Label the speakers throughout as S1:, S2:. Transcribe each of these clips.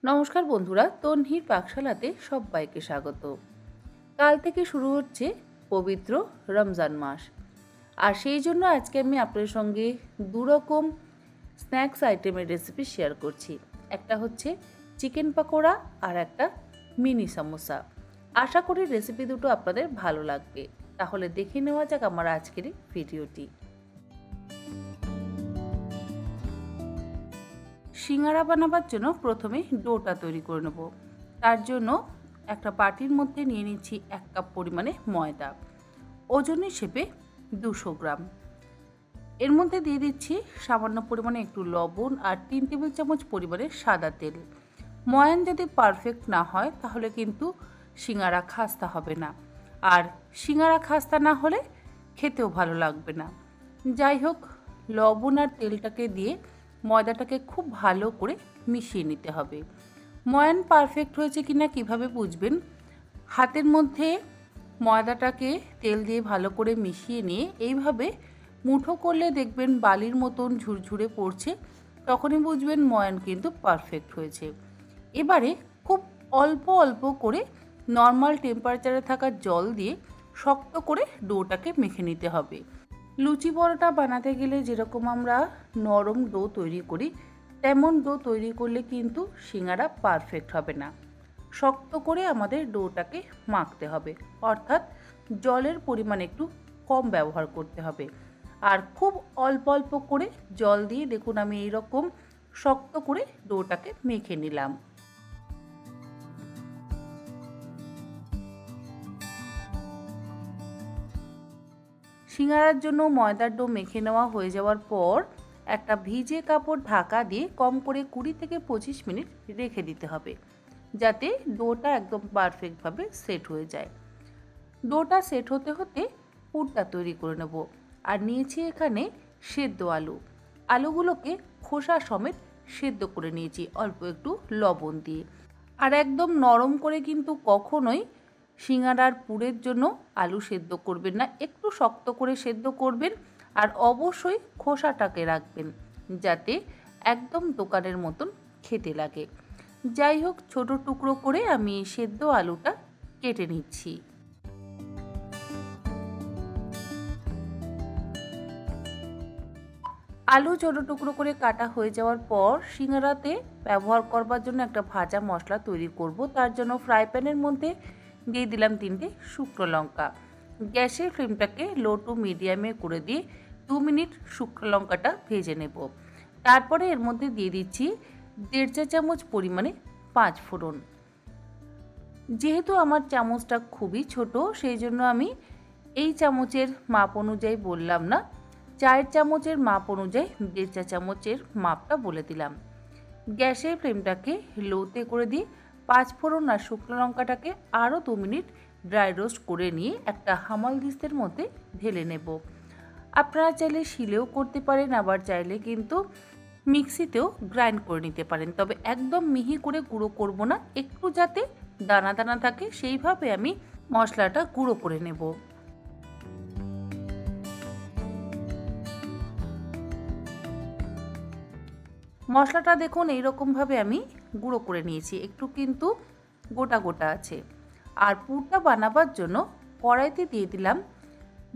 S1: নমস্কার বন্ধুরা, তন্হির পাকশালাতে সবাইকে স্বাগত। কাল থেকে শুরু হচ্ছে পবিত্র রমজান মাস, আর সেই জন্য আজকে আমি আপনাদের সঙ্গে দুরকম স্ন্যাক্স আইটেমের রেসিপি শেয়ার করছি। একটা হচ্ছে চিকেন পাকোড়া আর একটা মিনি সমোসা। আশা করি রেসিপি দুটো আপনাদের ভালো লাগবে। তাহলে দেখে নেওয়া যাক আমার আজকের এই ভিডিওটি। সিঙ্গারা বানাবার জন্য প্রথমে ডোটা তৈরি করে নেব। তার জন্য একটা বাটির মধ্যে নিয়ে নিচ্ছি 1 কাপ পরিমাণে ময়দা, ওজন হিসেবে 200 গ্রাম। এর মধ্যে দিয়ে দিচ্ছি সামান্য পরিমাণে একটু লবণ আর 3 টেবিল চামচ পরিমাণে সাদা তেল। ময়ান যদি পারফেক্ট না হয় তাহলে কিন্তু সিঙ্গারা খাস্তা হবে না, আর সিঙ্গারা খাস্তা না হলে খেতেও ভালো লাগবে না। যাই হোক, লবণ আর তেলটাকে দিয়ে ময়দাটাকে খুব ভালো করে মিশিয়ে নিতে হবে। ময়ান পারফেক্ট হয়েছে কিনা কিভাবে বুঝবেন? হাতের মধ্যে ময়দাটাকে তেল দিয়ে ভালো করে মিশিয়ে নিয়ে এইভাবে মুঠো করলে দেখবেন বালির মতন ঝুরঝুরে পড়ছে, তখনই বুঝবেন ময়ান কিন্তু পারফেক্ট হয়েছে। এবারে খুব অল্প অল্প করে নর্মাল টেম্পারেচারে থাকা জল দিয়ে শক্ত করে ডোটাকে মেখে নিতে হবে। লুচি পরোটা বানাতে গেলে যেরকম আমরা নরম ডো তৈরি করি, তেমন ডো তৈরি করলে কিন্তু সিঙ্গারা পারফেক্ট হবে না। শক্ত করে আমাদের ডোটাকে মাখতে হবে, অর্থাৎ জলের পরিমাণ একটু কম ব্যবহার করতে হবে। আর খুব অল্প অল্প করে জল দিয়ে দেখুন আমি এইরকম শক্ত করে ডোটাকে মেখে নিলাম। সিঙ্গারার জন্য ময়দার ডো মেখে নেওয়া হয়ে যাওয়ার পর একটা ভিজে কাপড় ঢাকা দিয়ে কম করে 20 থেকে 25 মিনিট রেখে দিতে হবে, যাতে ডোটা একদম পারফেক্টভাবে সেট হয়ে যায়। ডোটা সেট হতে হতে পুরটা তৈরি করে নেব। আর নিয়েছি এখানে সেদ্ধ আলু। আলুগুলোকে খোসা সমেত সেদ্ধ করে নিয়েছি অল্প একটু লবণ দিয়ে। আর একদম নরম করে কিন্তু কখনোই সিঙ্গারার পুরের জন্য আলু সেদ্ধ করবেন না, একটু শক্ত করে সেদ্ধ করবেন। আর অবশ্যই খোসাটাকে রাখবেন যাতে একদম দোকানের মতন খেতে লাগে। যাই হোক, ছোট টুকরো করে আমি সেদ্ধ আলুটা কেটে নিচ্ছি। আলু ছোটো টুকরো করে কাটা হয়ে যাওয়ার পর সিঙ্গারাতে ব্যবহার করবার জন্য একটা ভাজা মশলা তৈরি করব। তার জন্য ফ্রাই প্যানের মধ্যে দিয়ে দিলাম 3টে শুকনো লঙ্কা। গ্যাসের ফ্লেমটাকে লো টু মিডিয়ামে করে দিয়ে 2 মিনিট শুকনো লঙ্কাটা ভেজে নেব। তারপরে এর মধ্যে দিয়ে দিচ্ছি 1.5 চা চামচ পরিমাণে 5 ফোড়ন। যেহেতু আমার চামচটা খুবই ছোট, সেই জন্য আমি এই চামচের মাপ অনুযায়ী বললাম না, 4 চামচের মাপ অনুযায়ী 1.5 চা চামচের মাপটা বলে দিলাম। গ্যাসের ফ্লেমটাকে লোতে করে দিয়ে 5 ফোড়ন আর শুকনো লঙ্কাটাকে আরও 2 মিনিট ড্রাই রোস্ট করে নিয়ে একটা হামাল দিস্তের মধ্যে ঢেলে নেব। আপনারা চাইলে শিলেও করতে পারেন, আবার চাইলে কিন্তু মিক্সিতেও গ্রাইন্ড করে নিতে পারেন। তবে একদম মিহি করে গুঁড়ো করব না, একটু যাতে দানা দানা থাকে সেইভাবে আমি মশলাটা গুঁড়ো করে নেব। মশলাটা দেখুন এইরকমভাবে আমি গুঁড়ো করে নিয়েছি, একটু কিন্তু গোটা গোটা আছে। আর পুরটা বানাবার জন্য কড়াইতে দিয়ে দিলাম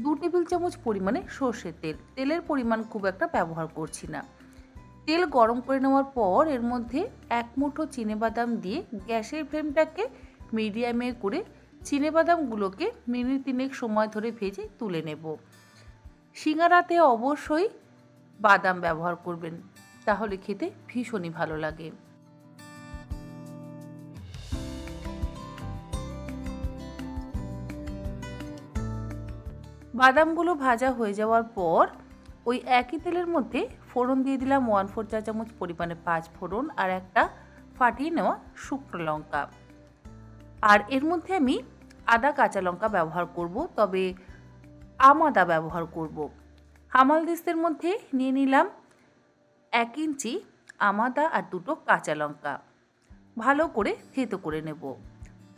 S1: 2 টেবিল চামচ পরিমাণে সর্ষের তেল। তেলের পরিমাণ খুব একটা ব্যবহার করছি না। তেল গরম করে নেওয়ার পর এর মধ্যে 1 মুঠো চিনেবাদাম দিয়ে গ্যাসের ফ্লেমটাকে মিডিয়ামে করে চিনেবাদামগুলোকে মিনিট 3 সময় ধরে ভেজে তুলে নেব। সিঙ্গারাতে অবশ্যই বাদাম ব্যবহার করবেন, তাহলে খেতে ভীষণই ভালো লাগে। বাদামগুলো ভাজা হয়ে যাওয়ার পর ওই একই তেলের মধ্যে ফোড়ন দিয়ে দিলাম 1/4 চা চামচ পরিমাণে 5 ফোড়ন আর একটা ফাটিয়ে নেওয়া শুকনো লঙ্কা। আর এর মধ্যে আমি আদা কাঁচা লঙ্কা ব্যবহার করব, তবে আদা ব্যবহার করব। হামাল দিস্তের মধ্যে নিয়ে নিলাম 1 ইঞ্চি আদা আর 2টো কাঁচা লঙ্কা। ভালো করে থেতো করে নেব।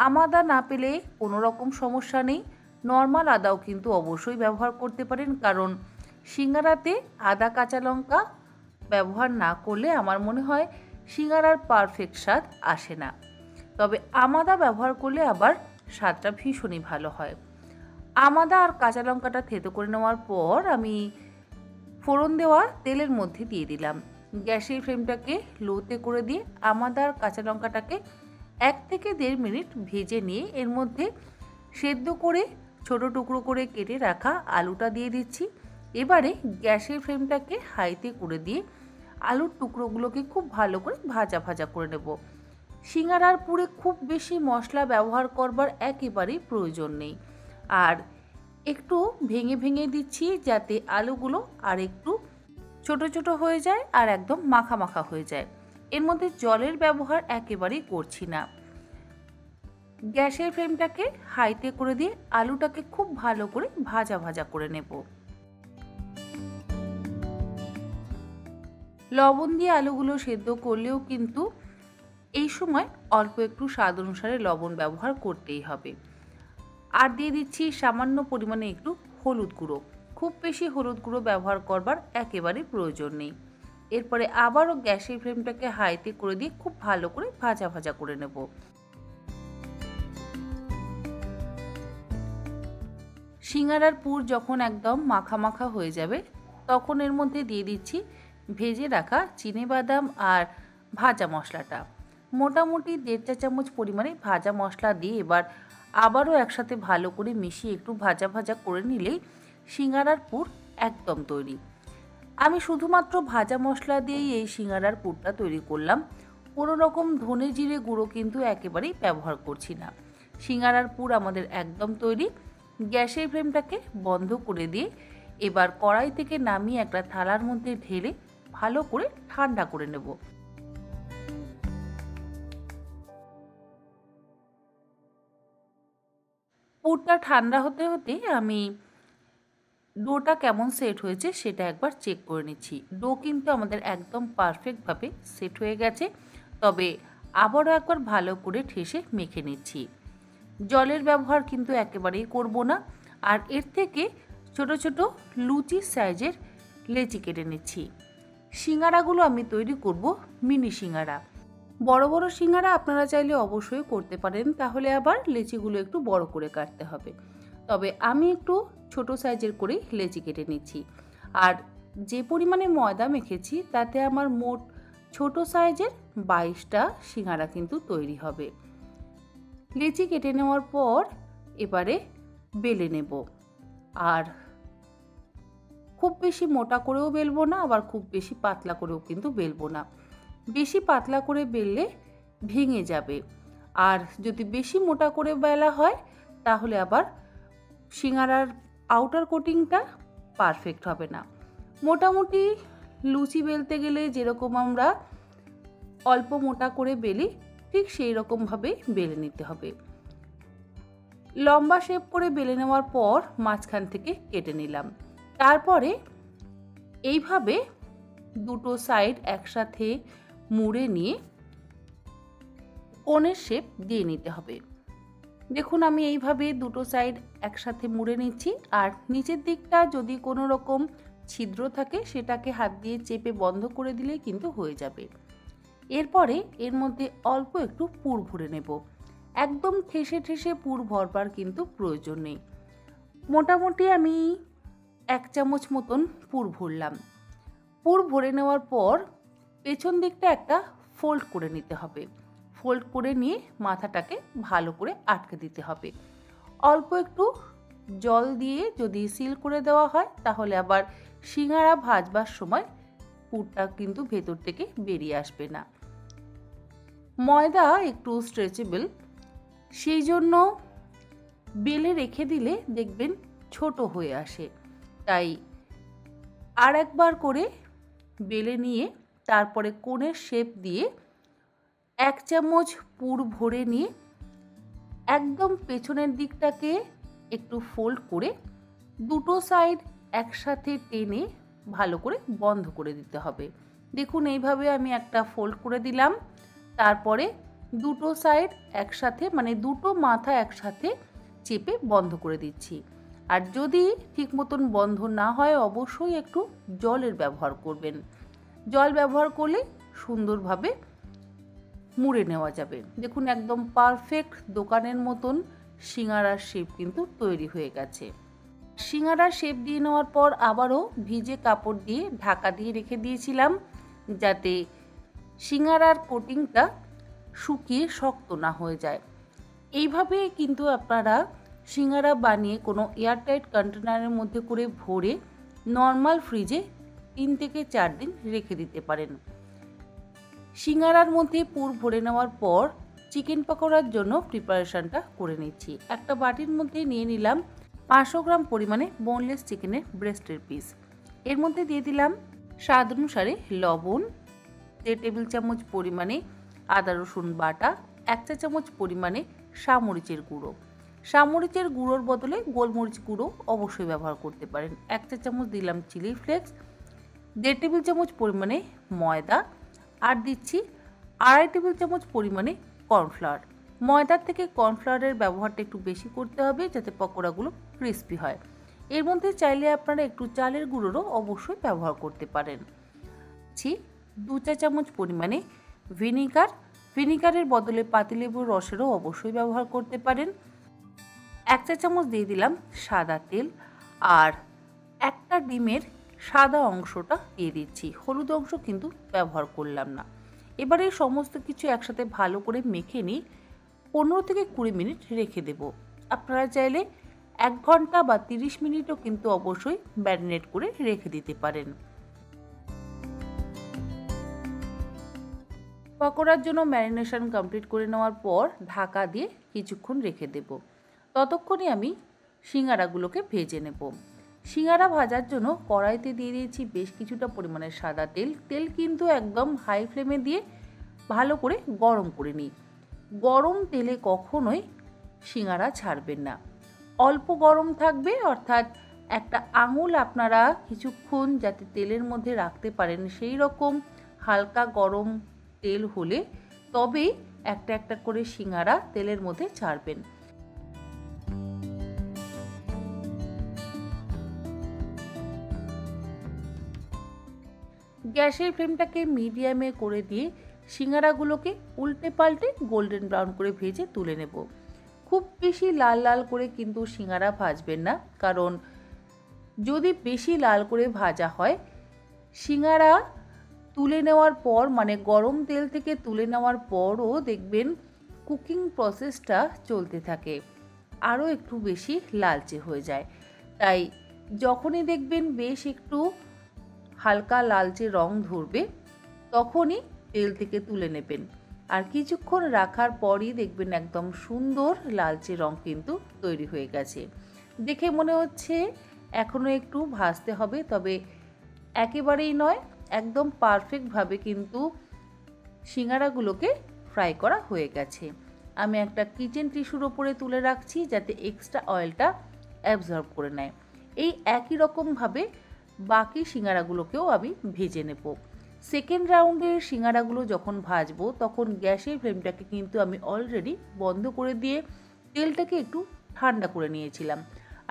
S1: আদা না পেলে কোনো রকম সমস্যা নেই, নর্মাল আদাও কিন্তু অবশ্যই ব্যবহার করতে পারেন, কারণ সিঙ্গারাতে আদা কাঁচা লঙ্কা ব্যবহার না করলে আমার মনে হয় সিঙ্গারার পারফেক্ট স্বাদ আসে না। তবে আমাদা ব্যবহার করলে আবার স্বাদটা ভীষণই ভালো হয়। আমাদা আর কাঁচা লঙ্কাটা থেতো করে নেওয়ার পর আমি ফোড়ন দেওয়া তেলের মধ্যে দিয়ে দিলাম। গ্যাসের ফ্লেমটাকে লোতে করে দিয়ে আমাদা আর কাঁচা লঙ্কাটাকে 1 থেকে 1.5 মিনিট ভেজে নিয়ে এর মধ্যে সেদ্ধ করে ছোট টুকরো করে কেটে রাখা আলুটা দিয়ে দিচ্ছি। এবারে গ্যাসের ফ্লেমটাকে হাইতে করে দিয়ে আলুর টুকরোগুলোকে খুব ভালো করে ভাজা ভাজা করে নেব। সিঙ্গারার পুরে খুব বেশি মশলা ব্যবহার করবার একেবারেই প্রয়োজন নেই। আর একটু ভেঙে ভেঙে দিচ্ছি যাতে আলুগুলো আর একটু ছোট ছোট হয়ে যায় আর একদম মাখা মাখা হয়ে যায়। এর মধ্যে জলের ব্যবহার একেবারেই করছি না। গ্যাসের ফ্লেমটাকে হাইতে করে দিয়ে আলুটাকে খুব ভালো করে ভাজা ভাজা করে নেব। লবণ দিয়ে আলুগুলো সেদ্ধ করলেও কিন্তু এই সময় অল্প একটু স্বাদ অনুসারে লবণ ব্যবহার করতেই হবে। আর দিয়ে দিচ্ছি সামান্য পরিমাণে একটু হলুদ গুঁড়ো। খুব বেশি হলুদ গুঁড়ো ব্যবহার করবার একেবারে প্রয়োজন নেই। এরপরে আবারও গ্যাসের ফ্লেমটাকে হাইতে করে দিয়ে খুব ভালো করে ভাজা ভাজা করে নেব। সিঙ্গারার পুর যখন একদম মাখা মাখা হয়ে যাবে তখন এর মধ্যে দিয়ে দিচ্ছি ভেজে রাখা চিনেবাদাম আর ভাজা মশলাটা। মোটামুটি 1.5 চা চামচ পরিমাণে ভাজা মশলা দিয়ে এবার আবারও একসাথে ভালো করে মিশিয়ে একটু ভাজা ভাজা করে নিলেই সিঙ্গারার পুর একদম তৈরি। আমি শুধুমাত্র ভাজা মশলা দিয়েই এই সিঙ্গারার পুরটা তৈরি করলাম। কোনো রকম ধনে জিরে গুঁড়ো কিন্তু একেবারেই ব্যবহার করছি না। সিঙ্গারার পুর আমাদের একদম তৈরি। গ্যাসের ফ্লেমটাকে বন্ধ করে দিয়ে এবার কড়াই থেকে নামিয়ে একটা থালার মধ্যে ঢেলে ভালো করে ঠান্ডা করে নেব। পুরটা ঠান্ডা হতে হতে আমি ডোটা কেমন সেট হয়েছে সেটা একবার চেক করে নিচ্ছি। ডো কিন্তু আমাদের একদম পারফেক্টভাবে সেট হয়ে গেছে। তবে আবারও একবার ভালো করে ঠেসে মেখে নিচ্ছি। জলের ব্যবহার কিন্তু একেবারেই করব না। আর এর থেকে ছোট ছোট লুচি সাইজের লেচি কেটে নিচ্ছি। সিঙ্গারাগুলো আমি তৈরি করব মিনি সিঙ্গারা। বড় বড় সিঙ্গারা আপনারা চাইলে অবশ্যই করতে পারেন, তাহলে আবার লেচিগুলো একটু বড় করে কাটতে হবে। তবে আমি একটু ছোট সাইজের করেই লেচি কেটে নিচ্ছি। আর যে পরিমাণে ময়দা মেখেছি তাতে আমার মোট ছোট সাইজের 22টা সিঙ্গারা কিন্তু তৈরি হবে। লেচি কেটে নেওয়ার পর এবারে বেলে নেব। আর খুব বেশি মোটা করেও বেলবো না, আবার খুব বেশি পাতলা করেও কিন্তু বেলবো না। বেশি পাতলা করে বেললে ভেঙে যাবে, আর যদি বেশি মোটা করে বেলা হয় তাহলে আবার সিঙ্গারার আউটার কোটিংটা পারফেক্ট হবে না। মোটামুটি লুচি বেলতে গেলে যেরকম আমরা অল্প মোটা করে বেলি ঠিক সেই রকমভাবেই বেলে নিতে হবে। লম্বা শেপ করে বেলে নেওয়ার পর মাঝখান থেকে কেটে নিলাম। তারপরে এইভাবে দুটো সাইড একসাথে মুড়ে নিয়ে কোণের শেপ দিয়ে নিতে হবে। দেখুন আমি এইভাবে দুটো সাইড একসাথে মুড়ে নিচ্ছি। আর নিচের দিকটা যদি কোনো রকম ছিদ্র থাকে সেটাকে হাত দিয়ে চেপে বন্ধ করে দিলে কিন্তু হয়ে যাবে। এরপরে এর মধ্যে অল্প একটু পুর ভরে নেব। একদম ঠেসে ঠেসে পুর ভরবার কিন্তু প্রয়োজন নেই। মোটামুটি আমি 1 চামচ মতন পুর ভরলাম। পুর ভরে নেওয়ার পর পেছন দিকটা একটা ফোল্ড করে নিতে হবে। ফোল্ড করে নিয়ে মাথাটাকে ভালো করে আটকে দিতে হবে। অল্প একটু জল দিয়ে যদি সিল করে দেওয়া হয় তাহলে আবার সিঙ্গারা ভাজবার সময় পুরটা কিন্তু ভেতর থেকে বেরিয়ে আসবে না। ময়দা একটু স্ট্রেচেবল, সেই জন্য বেলে রেখে দিলে দেখবেন ছোট হয়ে আসে। তাই আর একবার করে বেলে নিয়ে তারপরে কোণের শেপ দিয়ে 1 চামচ পুর ভরে নিয়ে একদম পেছনের দিকটাকে একটু ফোল্ড করে দুটো সাইড একসাথে টেনে ভালো করে বন্ধ করে দিতে হবে। দেখুন এইভাবে আমি একটা ফোল্ড করে দিলাম। তারপরে দুটো সাইড একসাথে মানে দুটো মাথা একসাথে চেপে বন্ধ করে দিচ্ছি। আর যদি ঠিক মতন বন্ধ না হয় অবশ্যই একটু জলের ব্যবহার করবেন। জল ব্যবহার করলে সুন্দরভাবে মুড়ে নেওয়া যাবে। দেখুন একদম পারফেক্ট দোকানের মতন সিঙ্গারার শেপ কিন্তু তৈরি হয়ে গেছে। সিঙ্গারার শেপ দিয়ে নেওয়ার পর আবারও ভিজে কাপড় দিয়ে ঢাকা দিয়ে রেখে দিয়েছিলাম, যাতে সিঙ্গারার কোটিংটা শুকিয়ে শক্ত না হয়ে যায়। এইভাবে কিন্তু আপনারা সিঙ্গারা বানিয়ে কোনো এয়ারটাইট কন্টেনারের মধ্যে করে ভরে নর্মাল ফ্রিজে 3 থেকে 4 দিন রেখে দিতে পারেন। সিঙ্গারার মধ্যে পুর ভরে নেওয়ার পর চিকেন পকোড়ার জন্য প্রিপারেশনটা করে নিচ্ছি। একটা বাটির মধ্যে নিয়ে নিলাম 500 গ্রাম পরিমাণে বোনলেস চিকেনের ব্রেস্টের পিস। এর মধ্যে দিয়ে দিলাম স্বাদ অনুসারে লবণ, 1.5 টেবিল চামচ পরিমাণে আদা রসুন বাটা, 1 চা চামচ পরিমাণে সামরিচের গুঁড়ো। সামরিচের গুঁড়োর বদলে গোলমরিচ গুঁড়ো অবশ্যই ব্যবহার করতে পারেন। 1 চা চামচ দিলাম চিলি ফ্লেক্স, 1.5 টেবিল চামচ পরিমাণে ময়দা, আর দিচ্ছি 2.5 টেবিল চামচ পরিমাণে কর্নফ্লাওয়ার। ময়দার থেকে কর্নফ্লাওয়ারের ব্যবহারটা একটু বেশি করতে হবে, যাতে পকোড়াগুলো ক্রিস্পি হয়। এর মধ্যে চাইলে আপনারা একটু চালের গুঁড়োরও অবশ্যই ব্যবহার করতে পারেন। 2 চা চামচ পরিমাণে ভিনিগার, ভিনিগারের বদলে পাতিলেবুর রসেরও অবশ্যই ব্যবহার করতে পারেন। 1 চা চামচ দিয়ে দিলাম সাদা তেল, আর একটা ডিমের সাদা অংশটা দিয়ে দিচ্ছি, হলুদ অংশ কিন্তু ব্যবহার করলাম না। এবারে সমস্ত কিছু একসাথে ভালো করে মেখে নিই 15 থেকে 20 মিনিট রেখে দেব। আপনারা চাইলে 1 ঘন্টা বা 30 মিনিটও কিন্তু অবশ্যই ম্যারিনেট করে রেখে দিতে পারেন। পকোড়ার জন্য ম্যারিনেশন কমপ্লিট করে নেওয়ার পর ঢাকা দিয়ে কিছুক্ষণ রেখে দেব। ততক্ষণে আমি সিঙ্গারাগুলোকে ভেজে নেব। সিঙ্গারা ভাজার জন্য কড়াইতে দিয়ে দিয়েছি বেশ কিছুটা পরিমাণে সাদা তেল। তেল কিন্তু একদম হাই ফ্লেমে দিয়ে ভালো করে গরম করে নিই। গরম তেলে কখনোই সিঙ্গারা ছাড়বেন না, অল্প গরম থাকবে, অর্থাৎ একটা আঙুল আপনারা কিছুক্ষণ যাতে তেলের মধ্যে রাখতে পারেন সেই রকম হালকা গরম তেল হলে তবেই একটা একটা করে সিঙ্গারা তেলের মধ্যে ছাড়বেন। গ্যাসের ফ্লেমটাকে মিডিয়ামে করে দিয়ে সিঙ্গারাগুলোকে উল্টে পাল্টে গোল্ডেন ব্রাউন করে ভেজে তুলে নেব। খুব বেশি লাল লাল করে কিন্তু সিঙ্গারা ভাজবেন না, কারণ যদি বেশি লাল করে ভাজা হয় সিঙ্গারা তুলে নেওয়ার পর, মানে গরম তেল থেকে তুলে নেওয়ার পরও দেখবেন কুকিং প্রসেসটা চলতে থাকে, আরও একটু বেশি লালচে হয়ে যায়। তাই যখনই দেখবেন বেশ একটু হালকা লালচে রং ধরবে তখনই তেল থেকে তুলে নেবেন, আর কিছুক্ষণ রাখার পরই দেখবেন একদম সুন্দর লালচে রং কিন্তু তৈরি হয়ে গেছে। দেখে মনে হচ্ছে এখনও একটু ভাজতে হবে, তবে একেবারেই নয়, একদম পারফেক্টভাবে কিন্তু সিঙ্গারাগুলোকে ফ্রাই করা হয়ে গেছে। আমি একটা কিচেন টিস্যুর ওপরে তুলে রাখছি যাতে এক্সট্রা অয়েলটা অ্যাবজর্ব করে নেয়। এই একই রকমভাবে বাকি সিঙ্গারাগুলোকেও আমি ভেজে নেব। সেকেন্ড রাউন্ডের সিঙ্গারাগুলো যখন ভাজবো তখন গ্যাসের ফ্লেমটাকে কিন্তু আমি অলরেডি বন্ধ করে দিয়ে তেলটাকে একটু ঠান্ডা করে নিয়েছিলাম।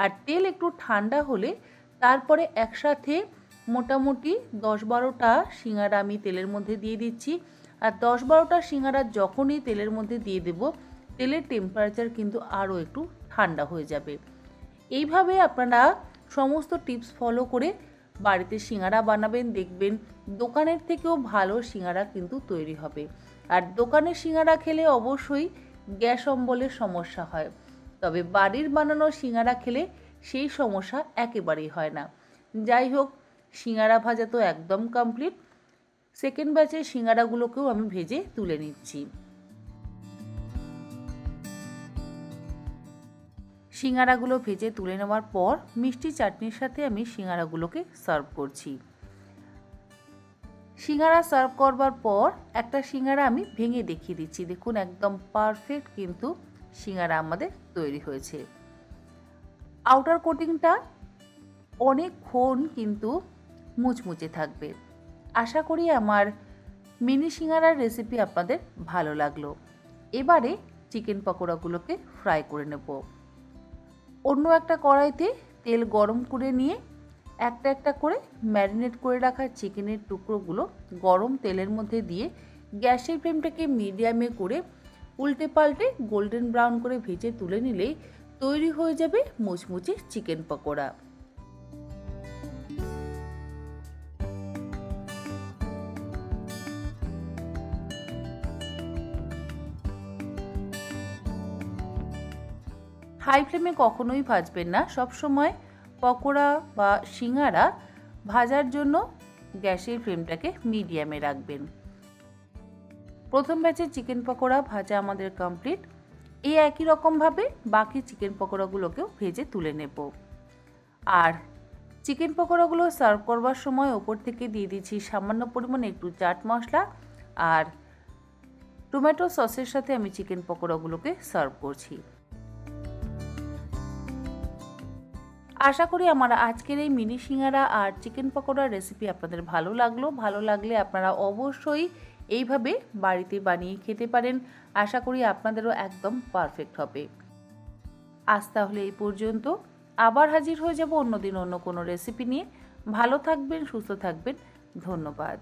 S1: আর তেল একটু ঠান্ডা হলে তারপরে একসাথে মোটামুটি 10-12টা সিঙ্গারা আমি তেলের মধ্যে দিয়ে দিচ্ছি। আর 10-12টা সিঙ্গারা যখনই তেলের মধ্যে দিয়ে দেব তেলের টেম্পারেচার কিন্তু আরও একটু ঠান্ডা হয়ে যাবে। এইভাবে আপনারা সমস্ত টিপস ফলো করে বাড়িতে সিঙ্গারা বানাবেন, দেখবেন দোকানের থেকেও ভালো সিঙ্গারা কিন্তু তৈরি হবে। আর দোকানের সিঙ্গারা খেলে অবশ্যই গ্যাস অম্বলের সমস্যা হয়, তবে বাড়ির বানানো সিঙ্গারা খেলে সেই সমস্যা একেবারেই হয় না। যাই হোক, সিঙ্গারা ভাজা তো একদম কমপ্লিট। সেকেন্ড ব্যাচের সিঙ্গারাগুলোকেও আমি ভেজে তুলে নিচ্ছি। সিঙ্গারাগুলো ভেজে তুলে নেওয়ার পর মিষ্টি চাটনির সাথে আমি সিঙ্গারাগুলোকে সার্ভ করছি। সিঙ্গারা সার্ভ করবার পর একটা সিঙ্গারা আমি ভেঙে দেখিয়ে দিচ্ছি। দেখুন একদম পারফেক্ট কিন্তু সিঙ্গারা আমাদের তৈরি হয়েছে। আউটার কোটিংটা অনেকক্ষণ কিন্তু মুচমুচে থাকবে। আশা করি আমার মিনি সিঙ্গারার রেসিপি আপনাদের ভালো লাগলো। এবারে চিকেন পকোড়াগুলোকে ফ্রাই করে নেব। অন্য একটা কড়াইতে তেল গরম করে নিয়ে একটা একটা করে ম্যারিনেট করে রাখা চিকেনের টুকরোগুলো গরম তেলের মধ্যে দিয়ে গ্যাসের ফ্লেমটাকে মিডিয়ামে করে উল্টে পাল্টে গোল্ডেন ব্রাউন করে ভেজে তুলে নিলেই তৈরি হয়ে যাবে মুচমুচে চিকেন পকোড়া। হাই ফ্লেমে কখনোই ভাজবেন না, সবসময় পকোড়া বা সিঙ্গারা ভাজার জন্য গ্যাসের ফ্লেমটাকে মিডিয়ামে রাখবেন। প্রথম ব্যাচের চিকেন পকোড়া ভাজা আমাদের কমপ্লিট। এই একই রকমভাবে বাকি চিকেন পকোড়াগুলোকেও ভেজে তুলে নেব। আর চিকেন পকোড়াগুলো সার্ভ করবার সময় ওপর থেকে দিয়ে দিচ্ছি সামান্য পরিমাণে একটু চাট মশলা, আর টমেটো সসের সাথে আমি চিকেন পকোড়াগুলোকে সার্ভ করছি। আশা করি আমার আজকের এই মিনি সিঙ্গারা আর চিকেন পকোড়ার রেসিপি আপনাদের ভালো লাগলো। ভালো লাগলে আপনারা অবশ্যই এইভাবে বাড়িতে বানিয়ে খেতে পারেন। আশা করি আপনাদেরও একদম পারফেক্ট হবে। আজ তাহলে এই পর্যন্ত, আবার হাজির হয়ে যাব অন্যদিন অন্য কোনো রেসিপি নিয়ে। ভালো থাকবেন, সুস্থ থাকবেন, ধন্যবাদ।